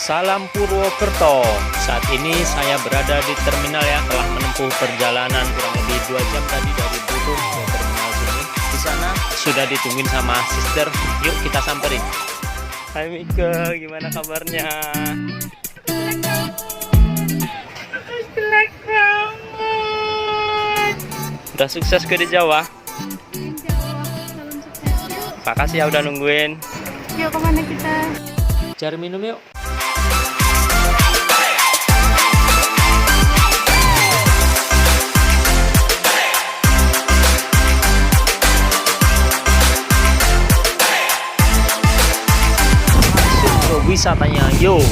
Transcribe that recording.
Salam Purwokerto. Saat ini saya berada di terminal ya, telah menempuh perjalanan kurang lebih 2 jam tadi dari Bogor ke terminal sini. Di sana sudah ditungguin sama sister. Yuk kita samperin. Hai Mika, gimana kabarnya? Jelek banget. Udah sukses ke di Jawa? Makasih ya udah nungguin. Yuk kemana kita? Cari minum yuk. Masuk ke wisatanya, yuk.